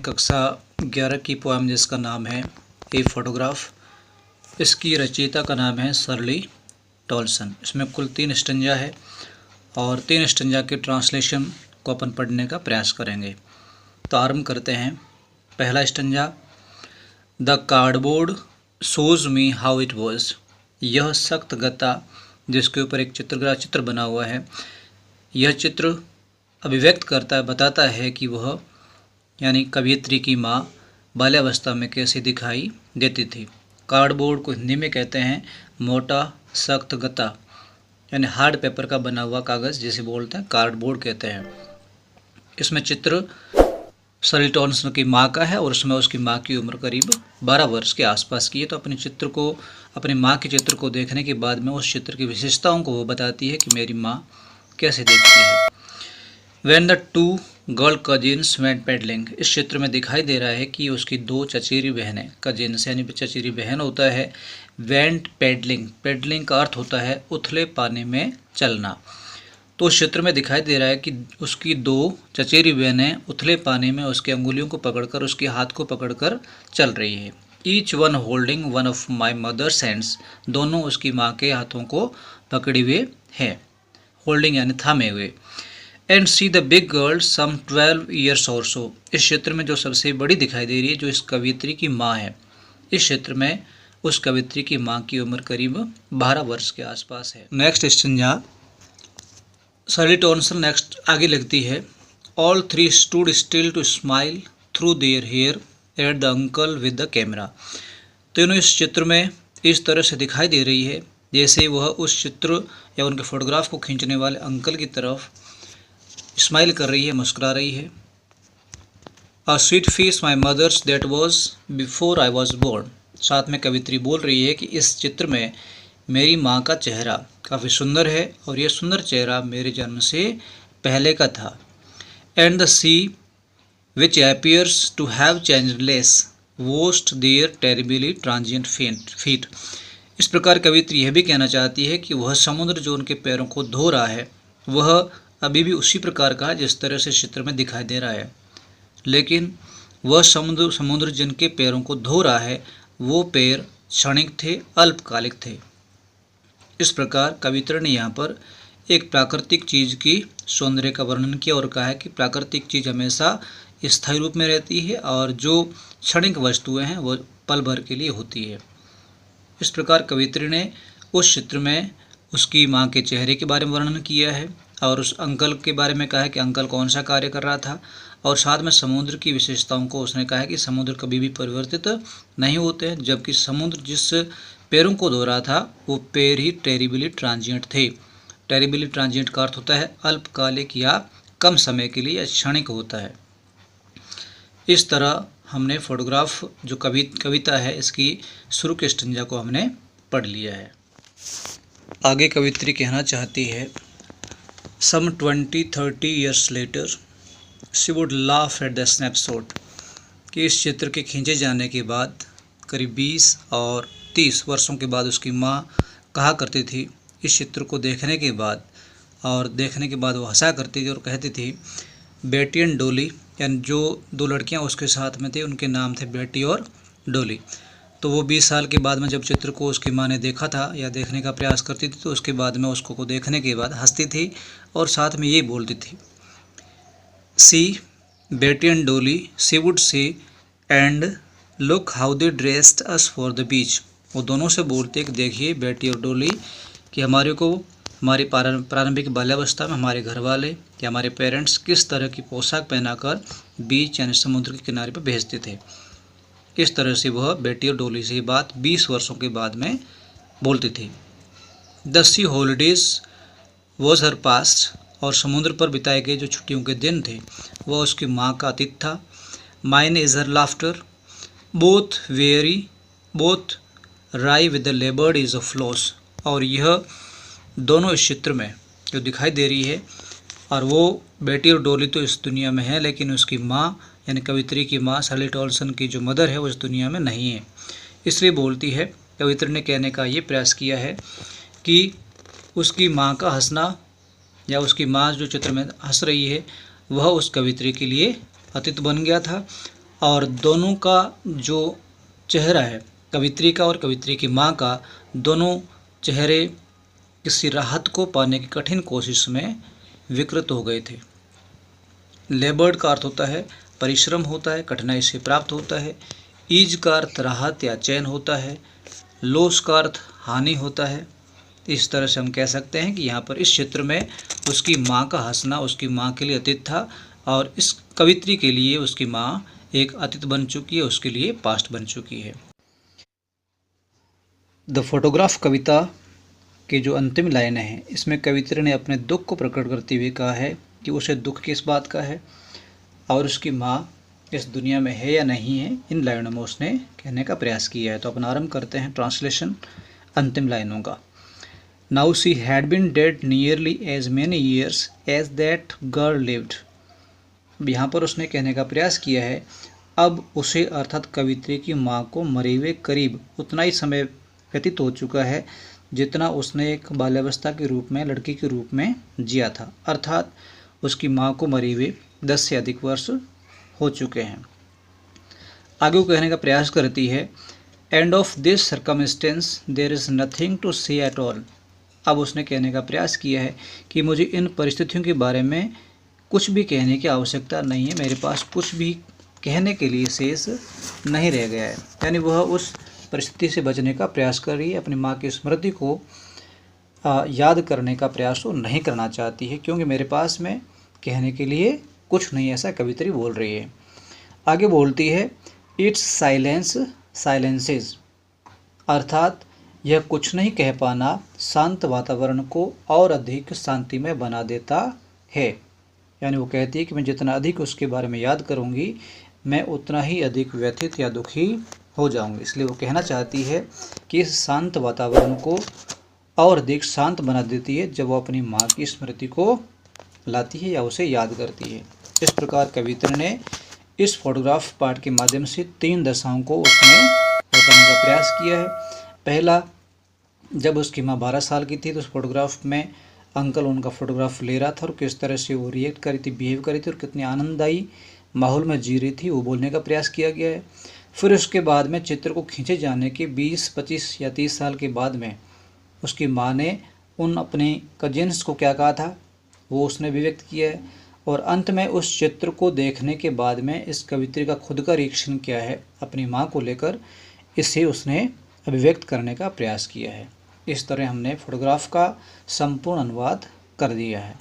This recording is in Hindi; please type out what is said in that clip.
कक्षा 11 की पोएम जिसका नाम है ए फोटोग्राफ। इसकी रचयिता का नाम है शर्ली टॉलसन। इसमें कुल 3 स्टंजा है और 3 स्टंजा के ट्रांसलेशन को अपन पढ़ने का प्रयास करेंगे। तो आरंभ करते हैं। पहला stanza, the cardboard shows me how it was. यह सख्त गत्ता जिसके ऊपर एक चित्र बना हुआ है, यह चित्र अभिव्यक्त करता है, बताता है कि वह यानी कवयित्री की माँ बाल्यावस्था में कैसी दिखाई देती थी। कार्डबोर्ड को हिंदी में कहते हैं मोटा सख्त गत्ता, यानी हार्ड पेपर का बना हुआ कागज़ जिसे बोलते हैं कार्डबोर्ड कहते हैं। इसमें चित्र शर्ली टॉलसन की माँ का है और उसमें उसकी माँ की उम्र करीब 12 वर्ष के आसपास की है। तो अपने माँ के चित्र को देखने के बाद में उस चित्र की विशेषताओं को वो बताती है कि मेरी माँ कैसे देखती है। When the two girl cousins went pedalling, इस चित्र में दिखाई दे रहा है कि उसकी 2 चचेरी बहनें, कजिन्स यानी चचेरी बहन होता है, वेंट पेडलिंग, पेडलिंग का अर्थ होता है उथले पानी में चलना। तो उस चित्र में दिखाई दे रहा है कि उसकी 2 चचेरी बहनें उथले पानी में उसकी अंगुलियों को पकड़कर, उसके हाथ को पकड़कर चल रही है। Each one holding one of my mother's hands, दोनों उसकी माँ के हाथों को पकड़े हुए है, होल्डिंग यानी थामे हुए। And see the big girl some 12 years or so, इस क्षेत्र में जो सबसे बड़ी दिखाई दे रही है जो इस कवयित्री की माँ है, इस क्षेत्र में उस कवयित्री की माँ की उम्र करीब 12 वर्ष के आसपास है। Next stanza, Shirley Toulson next आगे लिखती है, all 3 stood still to smile through their hair at the uncle with the camera. तीनों इस चित्र में इस तरह से दिखाई दे रही है जैसे वह उस चित्र या उनके फोटोग्राफ को खींचने वाले अंकल की तरफ स्माइल कर रही है, मुस्कुरा रही है। A sweet face my mother's that was before I was born, साथ में कवित्री बोल रही है कि इस चित्र में मेरी माँ का चेहरा काफ़ी सुंदर है और यह सुंदर चेहरा मेरे जन्म से पहले का था। And the sea which appears to have changed less washed their terribly transient feet. इस प्रकार कवित्री यह भी कहना चाहती है कि वह समुद्र जो उनके पैरों को धो रहा है वह अभी भी उसी प्रकार का जिस तरह से चित्र में दिखाई दे रहा है, लेकिन वह समुद्र जिनके पैरों को धो रहा है वो पैर क्षणिक थे, अल्पकालिक थे। इस प्रकार कवित्र ने यहाँ पर एक प्राकृतिक चीज़ की सौंदर्य का वर्णन किया और कहा है कि प्राकृतिक चीज़ हमेशा स्थायी रूप में रहती है और जो क्षणिक वस्तुएं हैं वो पल भर के लिए होती है। इस प्रकार कवित्री ने उस चित्र में उसकी माँ के चेहरे के बारे में वर्णन किया है और उस अंकल के बारे में कहा है कि अंकल कौन सा कार्य कर रहा था, और साथ में समुद्र की विशेषताओं को उसने कहा है कि समुद्र कभी भी परिवर्तित नहीं होते हैं, जबकि समुद्र जिस पैरों को धो रहा था वो पैर ही टेरिबली ट्रांजिएंट थे। टेरिबली ट्रांजिएंट का अर्थ होता है अल्पकालिक या कम समय के लिए या क्षणिक होता है। इस तरह हमने फोटोग्राफ जो कविता है इसकी शुरू के स्टंजा को हमने पढ़ लिया है। आगे कवित्री कहना चाहती है, Some 20-30 years later, she would laugh at the snapshot, कि इस चित्र के खींचे जाने के बाद करीब 20 और 30 वर्षों के बाद उसकी माँ कहा करती थी इस चित्र को देखने के बाद, और देखने के बाद वो हंसा करती थी और कहती थी, बेटी एंड डोली, यानी जो 2 लड़कियाँ उसके साथ में थी उनके नाम थे बेटी और डोली। तो वो 20 साल के बाद में जब चित्र को उसकी माँ ने देखा था या देखने का प्रयास करती थी तो उसके बाद में उसको देखने के बाद हंसती थी और साथ में ये बोलती थी, सी Betty and Dolly see would see and look how they dressed us for the beach. वो दोनों से बोलते कि देखिए बेटी और डोली कि हमारी प्रारंभिक बाल्यावस्था में हमारे घर वाले या हमारे पेरेंट्स किस तरह की पोशाक पहनाकर बीच यानी समुद्र के किनारे पर भेजते थे। इस तरह से वह बेटी और डोली से बात 20 वर्षों के बाद में बोलती थी। The sea holidays was her past, और समुद्र पर बिताए गए जो छुट्टियों के दिन थे वह उसकी माँ का अतीत था। Mine is her laughter both rye with the laboured is of loss, और यह दोनों इस चित्र में जो दिखाई दे रही है, और वो बेटी और डोली तो इस दुनिया में है लेकिन उसकी माँ यानी कवित्री की माँ शर्ली टॉलसन की जो मदर है वो इस दुनिया में नहीं है। इसलिए बोलती है, कवित्री ने कहने का ये प्रयास किया है कि उसकी माँ का हंसना या उसकी माँ जो चित्र में हंस रही है वह उस कवित्री के लिए अतीत बन गया था और दोनों का जो चेहरा है, कवित्री का और कवित्री की माँ का, दोनों चेहरे किसी राहत को पाने की कठिन कोशिश में विकृत हो गए थे। लेबर्ड का अर्थ होता है परिश्रम होता है, कठिनाई से प्राप्त होता है। ईज का अर्थ राहत या चैन होता है। लॉस का अर्थ हानि होता है। इस तरह से हम कह सकते हैं कि यहाँ पर इस चित्र में उसकी माँ का हंसना उसकी माँ के लिए अतीत था और इस कवित्री के लिए उसकी माँ एक अतीत बन चुकी है, उसके लिए पास्ट बन चुकी है। द फोटोग्राफ कविता की जो अंतिम लाइन है, इसमें कवित्री ने अपने दुख को प्रकट करते हुए कहा है कि उसे दुख किस बात का है और उसकी माँ इस दुनिया में है या नहीं है। इन लाइनों में उसने कहने का प्रयास किया है। तो अपन आरंभ करते हैं ट्रांसलेशन अंतिम लाइनों का। Now she had been dead nearly as many years as that girl lived. यहाँ पर उसने कहने का प्रयास किया है अब उसे अर्थात कवित्री की माँ को मरे हुए करीब उतना ही समय व्यतीत हो चुका है जितना उसने एक बाल्यावस्था के रूप में, लड़की के रूप में जिया था। अर्थात उसकी माँ को मरे हुए 10 से अधिक वर्ष हो चुके हैं। आगे वो कहने का प्रयास करती है and of this circumstance there is nothing to say at all. अब उसने कहने का प्रयास किया है कि मुझे इन परिस्थितियों के बारे में कुछ भी कहने की आवश्यकता नहीं है, मेरे पास कुछ भी कहने के लिए शेष नहीं रह गया है। यानी वह उस परिस्थिति से बचने का प्रयास कर रही है, अपनी माँ की स्मृति को याद करने का प्रयास वो नहीं करना चाहती है क्योंकि मेरे पास में कहने के लिए कुछ नहीं, ऐसा कवित्री बोल रही है। आगे बोलती है इट्स साइलेंस साइलेंसेस, अर्थात यह कुछ नहीं कह पाना शांत वातावरण को और अधिक शांतिमय बना देता है। यानी वो कहती है कि मैं जितना अधिक उसके बारे में याद करूँगी मैं उतना ही अधिक व्यथित या दुखी हो जाऊँगी। इसलिए वो कहना चाहती है कि इस शांत वातावरण को और अधिक शांत बना देती है जब वो अपनी माँ की स्मृति को लाती है या उसे याद करती है। इस प्रकार कवित्री ने इस फोटोग्राफ पाठ के माध्यम से 3 दशाओं को उसने बताने का प्रयास किया है। पहला, जब उसकी माँ 12 साल की थी तो उस फोटोग्राफ में अंकल उनका फोटोग्राफ ले रहा था और किस तरह से वो रिएक्ट करी थी, बिहेव करी थी और कितनी आनंददायी माहौल में जी रही थी, वो बोलने का प्रयास किया गया है। फिर उसके बाद में चित्र को खींचे जाने के 20, 25 या 30 साल के बाद में उसकी माँ ने उन अपने कजिन्स को क्या कहा था वो उसने अभिव्यक्त किया है। और अंत में उस चित्र को देखने के बाद में इस कवित्री का खुद का रिएक्शन क्या है अपनी माँ को लेकर, इसे उसने अभिव्यक्त करने का प्रयास किया है। इस तरह हमने फोटोग्राफ का संपूर्ण अनुवाद कर दिया है।